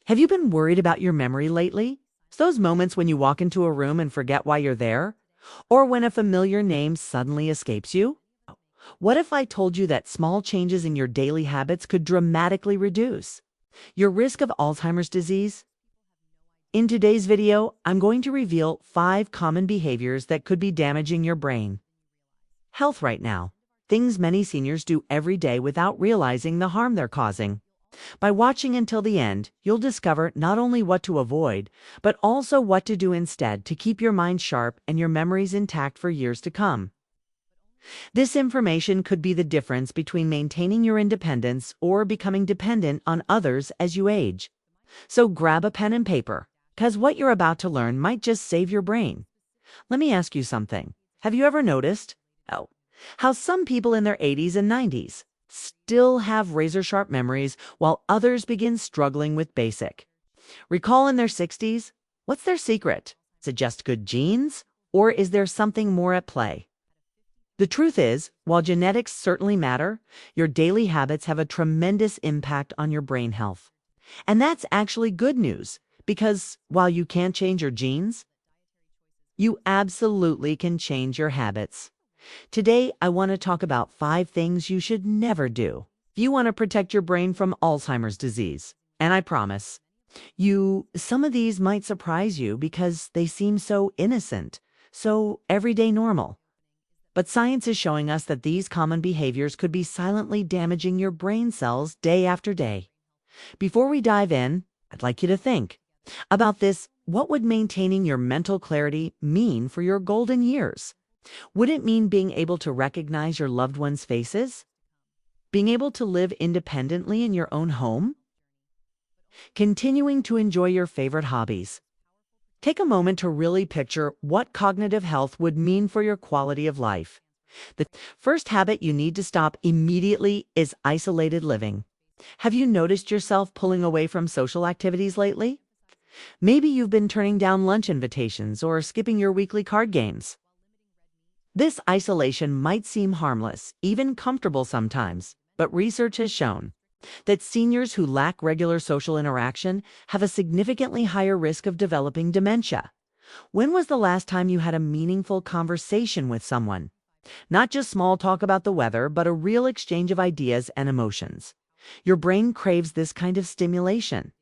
Have you been worried about your memory lately? It's those moments when you walk into a room and forget why you're there? Or when a familiar name suddenly escapes you? What if I told you that small changes in your daily habits could dramatically reduce your risk of Alzheimer's disease? In today's video, I'm going to reveal 5 common behaviors that could be damaging your brain health right now. Things many seniors do every day without realizing the harm they're causing. By watching until the end, you'll discover not only what to avoid, but also what to do instead to keep your mind sharp and your memories intact for years to come. This information could be the difference between maintaining your independence or becoming dependent on others as you age. So grab a pen and paper, because what you're about to learn might just save your brain. Let me ask you something. Have you ever noticed how some people in their 80s and 90s still have razor-sharp memories while others begin struggling with basic? Recall in their 60s? What's their secret? Is it just good genes? Or is there something more at play? The truth is, while genetics certainly matter, your daily habits have a tremendous impact on your brain health. And that's actually good news, because while you can't change your genes, you absolutely can change your habits. Today, I want to talk about 5 things you should never do if you want to protect your brain from Alzheimer's disease. And I promise, some of these might surprise you because they seem so innocent, so everyday normal. But science is showing us that these common behaviors could be silently damaging your brain cells day after day. Before we dive in, I'd like you to think about this. What would maintaining your mental clarity mean for your golden years? Would it mean being able to recognize your loved ones' faces? Being able to live independently in your own home? Continuing to enjoy your favorite hobbies? Take a moment to really picture what cognitive health would mean for your quality of life. The first habit you need to stop immediately is isolated living. Have you noticed yourself pulling away from social activities lately? Maybe you've been turning down lunch invitations or skipping your weekly card games. This isolation might seem harmless, even comfortable sometimes, but research has shown that seniors who lack regular social interaction have a significantly higher risk of developing dementia. When was the last time you had a meaningful conversation with someone? Not just small talk about the weather, but a real exchange of ideas and emotions. Your brain craves this kind of stimulation.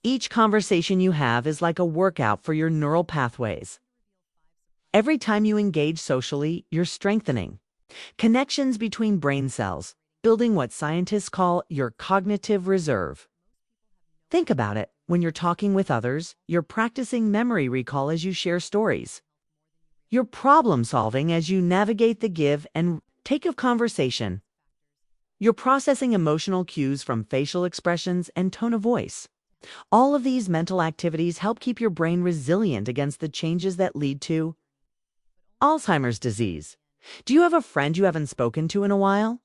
Each conversation you have is like a workout for your neural pathways. Every time you engage socially, you're strengthening connections between brain cells, building what scientists call your cognitive reserve. Think about it. When you're talking with others, you're practicing memory recall as you share stories. You're problem solving as you navigate the give and take of conversation. You're processing emotional cues from facial expressions and tone of voice. All of these mental activities help keep your brain resilient against the changes that lead to Alzheimer's disease. Do you have a friend you haven't spoken to in a while?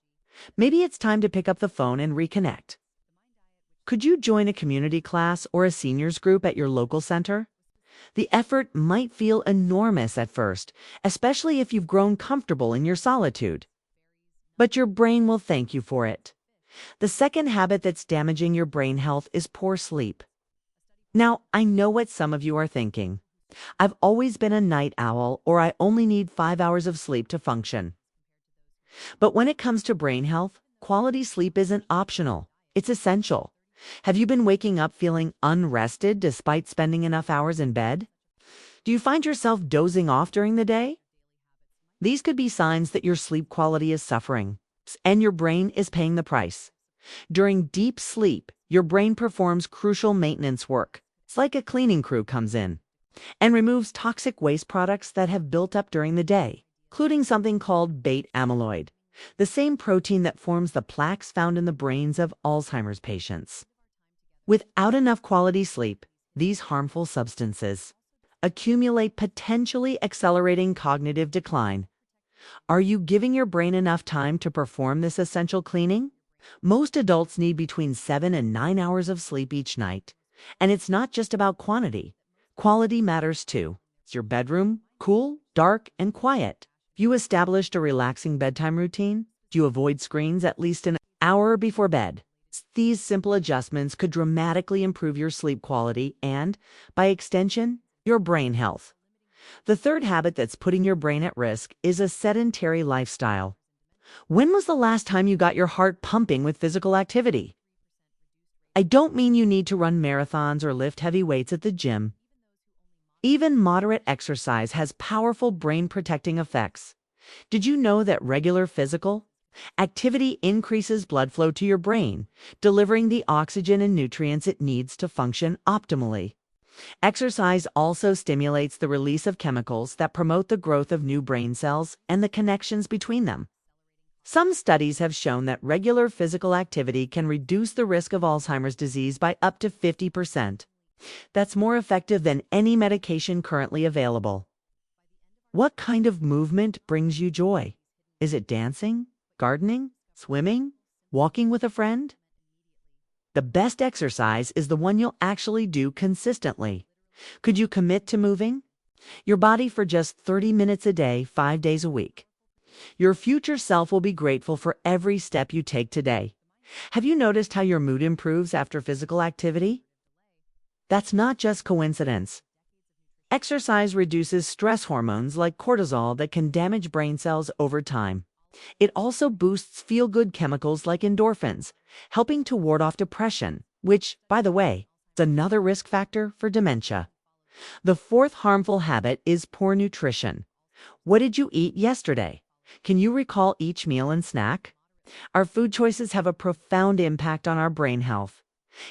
Maybe it's time to pick up the phone and reconnect. Could you join a community class or a seniors group at your local center? The effort might feel enormous at first, especially if you've grown comfortable in your solitude. But your brain will thank you for it. The second habit that's damaging your brain health is poor sleep. Now, I know what some of you are thinking. I've always been a night owl, or I only need 5 hours of sleep to function. But when it comes to brain health, quality sleep isn't optional. It's essential. Have you been waking up feeling unrested despite spending enough hours in bed? Do you find yourself dozing off during the day? These could be signs that your sleep quality is suffering, and your brain is paying the price. During deep sleep, your brain performs crucial maintenance work. It's like a cleaning crew comes in and removes toxic waste products that have built up during the day, including something called beta amyloid, the same protein that forms the plaques found in the brains of Alzheimer's patients. Without enough quality sleep, these harmful substances accumulate, potentially accelerating cognitive decline. Are you giving your brain enough time to perform this essential cleaning? Most adults need between 7 and 9 hours of sleep each night. And it's not just about quantity. Quality matters too. Is your bedroom cool, dark, and quiet? Have you established a relaxing bedtime routine? Do you avoid screens at least an hour before bed? These simple adjustments could dramatically improve your sleep quality and, by extension, your brain health. The third habit that's putting your brain at risk is a sedentary lifestyle. When was the last time you got your heart pumping with physical activity? I don't mean you need to run marathons or lift heavy weights at the gym. Even moderate exercise has powerful brain-protecting effects. Did you know that regular physical activity increases blood flow to your brain, delivering the oxygen and nutrients it needs to function optimally? Exercise also stimulates the release of chemicals that promote the growth of new brain cells and the connections between them. Some studies have shown that regular physical activity can reduce the risk of Alzheimer's disease by up to 50%. That's more effective than any medication currently available. What kind of movement brings you joy? Is it dancing, gardening, swimming, walking with a friend? The best exercise is the one you'll actually do consistently. Could you commit to moving your body for just 30 minutes a day, 5 days a week? Your future self will be grateful for every step you take today. Have you noticed how your mood improves after physical activity? That's not just coincidence. Exercise reduces stress hormones like cortisol that can damage brain cells over time. It also boosts feel-good chemicals like endorphins, helping to ward off depression, which, by the way, is another risk factor for dementia. The fourth harmful habit is poor nutrition. What did you eat yesterday? Can you recall each meal and snack? Our food choices have a profound impact on our brain health.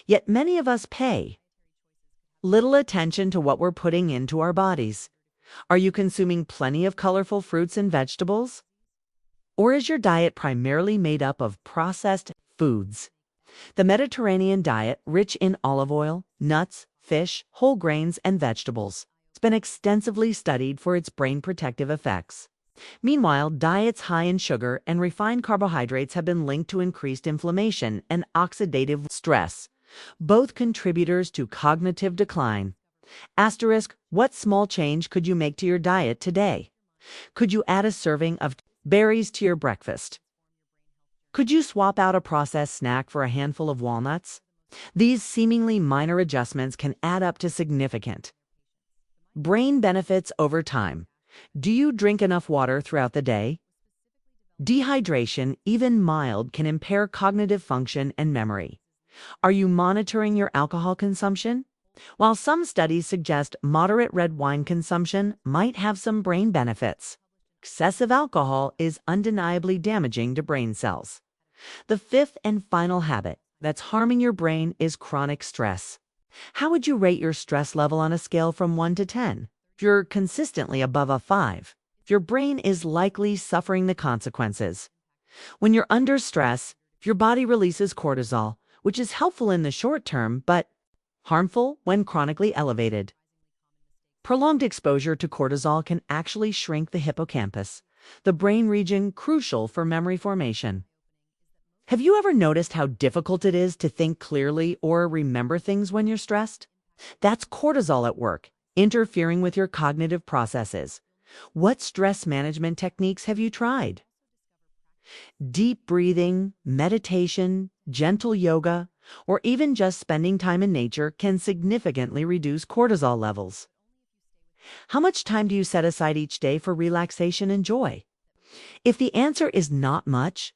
Yet many of us pay little attention to what we're putting into our bodies. Are you consuming plenty of colorful fruits and vegetables? Or is your diet primarily made up of processed foods? The Mediterranean diet, rich in olive oil, nuts, fish, whole grains, and vegetables, has been extensively studied for its brain protective effects. Meanwhile, diets high in sugar and refined carbohydrates have been linked to increased inflammation and oxidative stress, both contributors to cognitive decline. Asterisk, what small change could you make to your diet today? Could you add a serving of berries to your breakfast? Could you swap out a processed snack for a handful of walnuts? These seemingly minor adjustments can add up to significant brain benefits over time. Do you drink enough water throughout the day? Dehydration, even mild, can impair cognitive function and memory. Are you monitoring your alcohol consumption? While some studies suggest moderate red wine consumption might have some brain benefits, excessive alcohol is undeniably damaging to brain cells. The fifth and final habit that's harming your brain is chronic stress. How would you rate your stress level on a scale from 1 to 10? If you're consistently above a 5, your brain is likely suffering the consequences. When you're under stress, your body releases cortisol, which is helpful in the short term, but harmful when chronically elevated. Prolonged exposure to cortisol can actually shrink the hippocampus, the brain region crucial for memory formation. Have you ever noticed how difficult it is to think clearly or remember things when you're stressed? That's cortisol at work, interfering with your cognitive processes. What stress management techniques have you tried? Deep breathing, meditation, gentle yoga, or even just spending time in nature can significantly reduce cortisol levels. How much time do you set aside each day for relaxation and joy? If the answer is not much,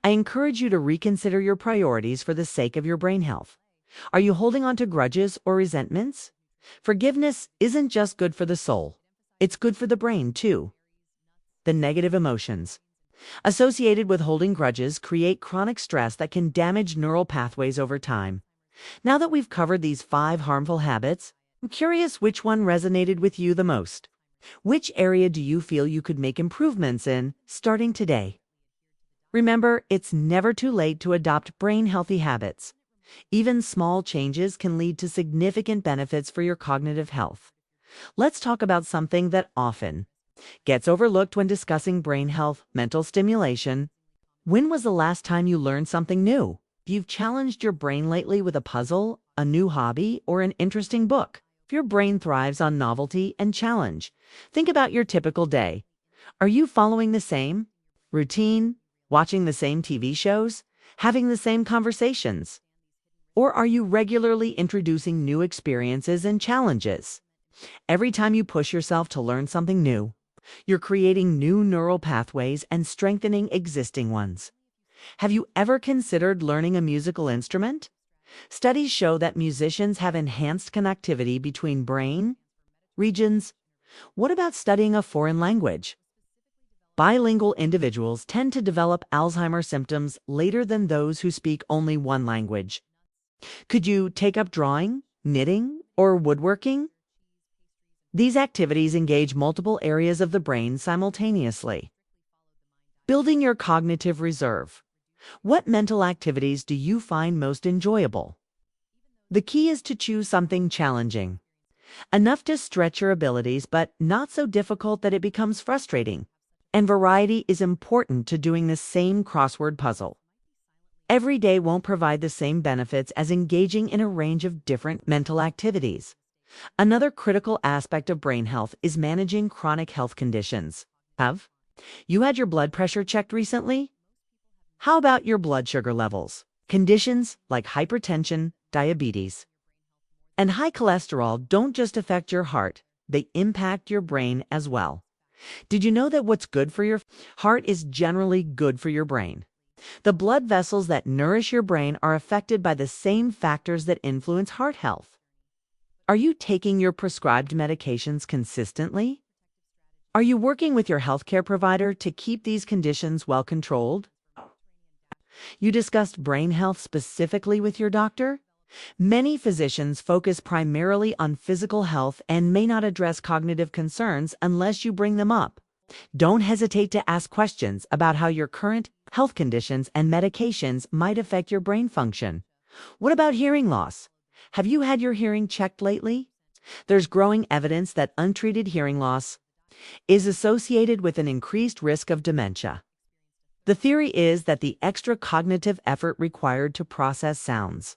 I encourage you to reconsider your priorities for the sake of your brain health. Are you holding on to grudges or resentments? Forgiveness isn't just good for the soul, it's good for the brain too. The negative emotions associated with holding grudges create chronic stress that can damage neural pathways over time. Now that we've covered these 5 harmful habits, I'm curious which one resonated with you the most. Which area do you feel you could make improvements in starting today? Remember, it's never too late to adopt brain-healthy habits. Even small changes can lead to significant benefits for your cognitive health. Let's talk about something that often gets overlooked when discussing brain health: mental stimulation. When was the last time you learned something new? If you've challenged your brain lately with a puzzle, a new hobby, or an interesting book, if your brain thrives on novelty and challenge, think about your typical day. Are you following the same routine? Watching the same TV shows? having the same conversations? Or are you regularly introducing new experiences and challenges? Every time you push yourself to learn something new, you're creating new neural pathways and strengthening existing ones. Have you ever considered learning a musical instrument? Studies show that musicians have enhanced connectivity between brain regions. What about studying a foreign language? Bilingual individuals tend to develop Alzheimer's symptoms later than those who speak only one language. Could you take up drawing, knitting, or woodworking? These activities engage multiple areas of the brain simultaneously. Building your cognitive reserve. What mental activities do you find most enjoyable? The key is to choose something challenging, enough to stretch your abilities, but not so difficult that it becomes frustrating. And variety is important to doing the same crossword puzzle. Every day won't provide the same benefits as engaging in a range of different mental activities. Another critical aspect of brain health is managing chronic health conditions. Have you had your blood pressure checked recently? How about your blood sugar levels? Conditions like hypertension, diabetes, and high cholesterol don't just affect your heart, they impact your brain as well. Did you know that what's good for your heart is generally good for your brain? The blood vessels that nourish your brain are affected by the same factors that influence heart health. Are you taking your prescribed medications consistently? Are you working with your healthcare provider to keep these conditions well controlled? You discussed brain health specifically with your doctor? Many physicians focus primarily on physical health and may not address cognitive concerns unless you bring them up. Don't hesitate to ask questions about how your current health conditions and medications might affect your brain function. What about hearing loss? Have you had your hearing checked lately? There's growing evidence that untreated hearing loss is associated with an increased risk of dementia. The theory is that the extra cognitive effort required to process sounds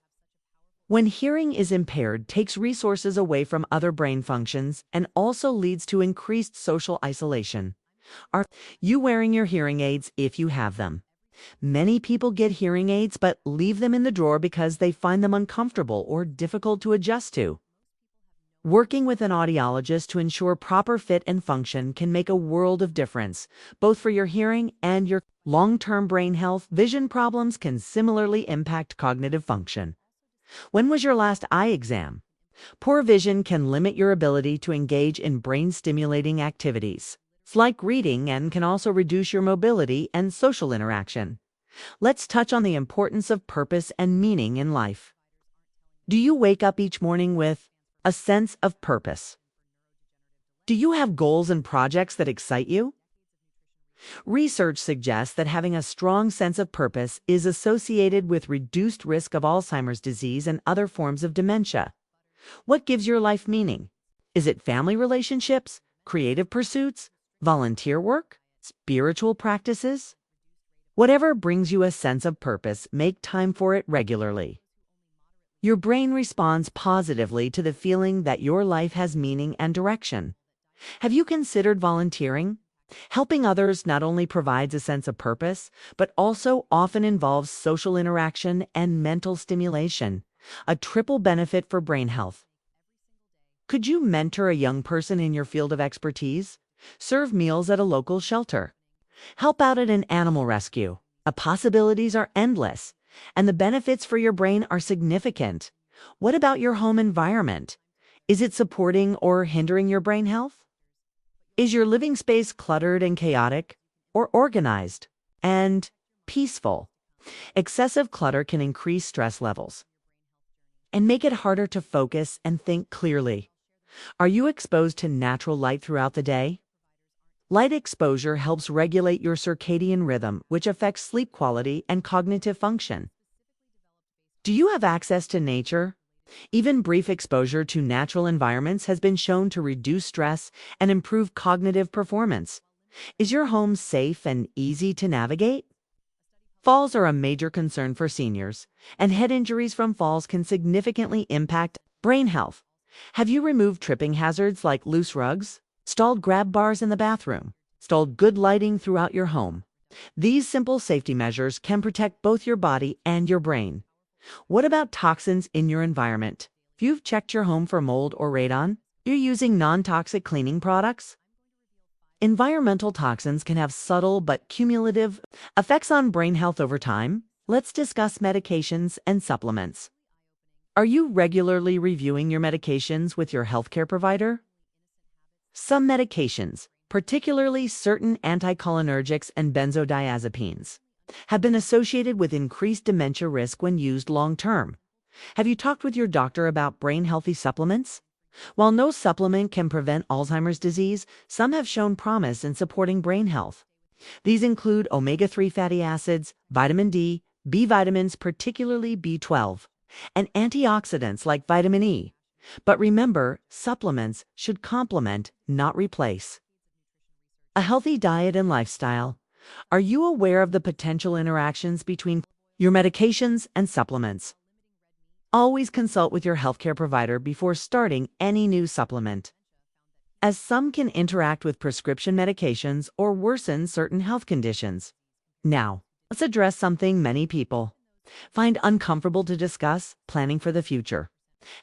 when hearing is impaired takes resources away from other brain functions and also leads to increased social isolation. Are you wearing your hearing aids if you have them? Many people get hearing aids but leave them in the drawer because they find them uncomfortable or difficult to adjust to. Working with an audiologist to ensure proper fit and function can make a world of difference, both for your hearing and your long-term brain health. Vision problems can similarly impact cognitive function. When was your last eye exam? Poor vision can limit your ability to engage in brain-stimulating activities, like reading, and can also reduce your mobility and social interaction. Let's touch on the importance of purpose and meaning in life. Do you wake up each morning with a sense of purpose? Do you have goals and projects that excite you? Research suggests that having a strong sense of purpose is associated with reduced risk of Alzheimer's disease and other forms of dementia. What gives your life meaning? Is it family relationships, creative pursuits, volunteer work, spiritual practices? Whatever brings you a sense of purpose, make time for it regularly. Your brain responds positively to the feeling that your life has meaning and direction. Have you considered volunteering? Helping others not only provides a sense of purpose, but also often involves social interaction and mental stimulation, a triple benefit for brain health. Could you mentor a young person in your field of expertise? Serve meals at a local shelter? Help out at an animal rescue? The possibilities are endless, and the benefits for your brain are significant. What about your home environment? Is it supporting or hindering your brain health? Is your living space cluttered and chaotic, or organized and peaceful? Excessive clutter can increase stress levels and make it harder to focus and think clearly. Are you exposed to natural light throughout the day? Light exposure helps regulate your circadian rhythm, which affects sleep quality and cognitive function. Do you have access to nature? Even brief exposure to natural environments has been shown to reduce stress and improve cognitive performance. Is your home safe and easy to navigate? Falls are a major concern for seniors, and head injuries from falls can significantly impact brain health. Have you removed tripping hazards like loose rugs, installed grab bars in the bathroom, installed good lighting throughout your home? These simple safety measures can protect both your body and your brain. What about toxins in your environment? If you've checked your home for mold or radon, you're using non-toxic cleaning products? Environmental toxins can have subtle but cumulative effects on brain health over time. Let's discuss medications and supplements. Are you regularly reviewing your medications with your healthcare provider? Some medications, particularly certain anticholinergics and benzodiazepines, have been associated with increased dementia risk when used long-term. Have you talked with your doctor about brain-healthy supplements? While no supplement can prevent Alzheimer's disease, some have shown promise in supporting brain health. These include omega-3 fatty acids, vitamin D, B vitamins, particularly B12, and antioxidants like vitamin E. But remember, supplements should complement, not replace. A healthy diet and lifestyle. Are you aware of the potential interactions between your medications and supplements? Always consult with your healthcare provider before starting any new supplement, as some can interact with prescription medications or worsen certain health conditions. Now, let's address something many people find uncomfortable to discuss: planning for the future.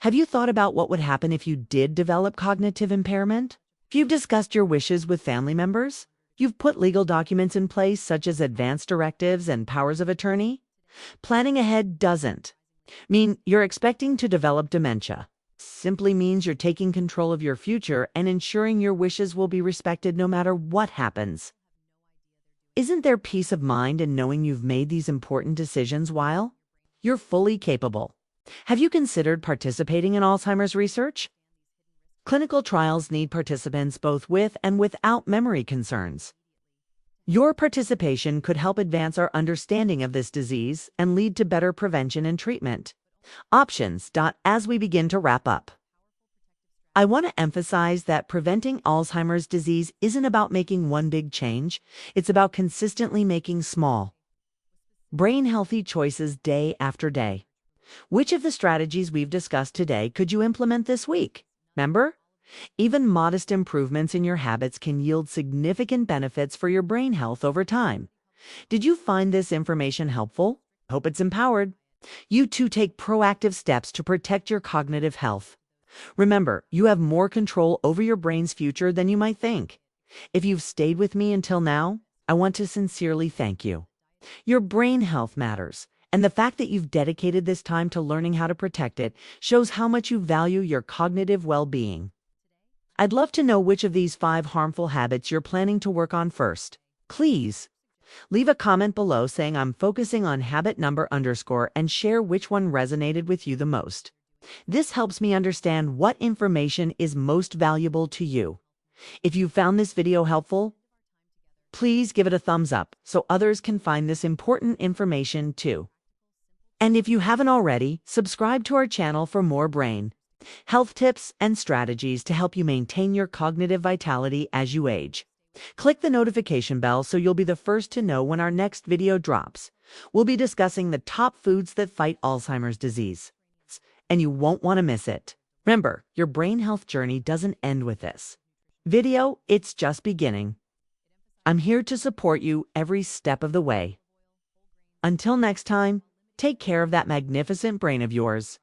Have you thought about what would happen if you did develop cognitive impairment? If you've discussed your wishes with family members, you've put legal documents in place such as advance directives and powers of attorney. Planning ahead doesn't mean you're expecting to develop dementia. Simply means you're taking control of your future and ensuring your wishes will be respected no matter what happens. Isn't there peace of mind in knowing you've made these important decisions while you're fully capable? Have you considered participating in Alzheimer's research? Clinical trials need participants both with and without memory concerns. Your participation could help advance our understanding of this disease and lead to better prevention and treatment options. As we begin to wrap up, I want to emphasize that preventing Alzheimer's disease isn't about making one big change. It's about consistently making small, brain-healthy choices day after day. Which of the strategies we've discussed today could you implement this week? Remember, even modest improvements in your habits can yield significant benefits for your brain health over time. Did you find this information helpful? Hope it's empowered you to take proactive steps to protect your cognitive health. Remember, you have more control over your brain's future than you might think. If you've stayed with me until now, I want to sincerely thank you. Your brain health matters, and the fact that you've dedicated this time to learning how to protect it shows how much you value your cognitive well-being. I'd love to know which of these 5 harmful habits you're planning to work on first. Please leave a comment below saying I'm focusing on habit number _ and share which one resonated with you the most. This helps me understand what information is most valuable to you. If you found this video helpful, please give it a thumbs up so others can find this important information too. And if you haven't already, subscribe to our channel for more brain health tips and strategies to help you maintain your cognitive vitality as you age. Click the notification bell so you'll be the first to know when our next video drops. We'll be discussing the top foods that fight Alzheimer's disease, and you won't want to miss it. Remember, your brain health journey doesn't end with this video, it's just beginning. I'm here to support you every step of the way. Until next time, take care of that magnificent brain of yours.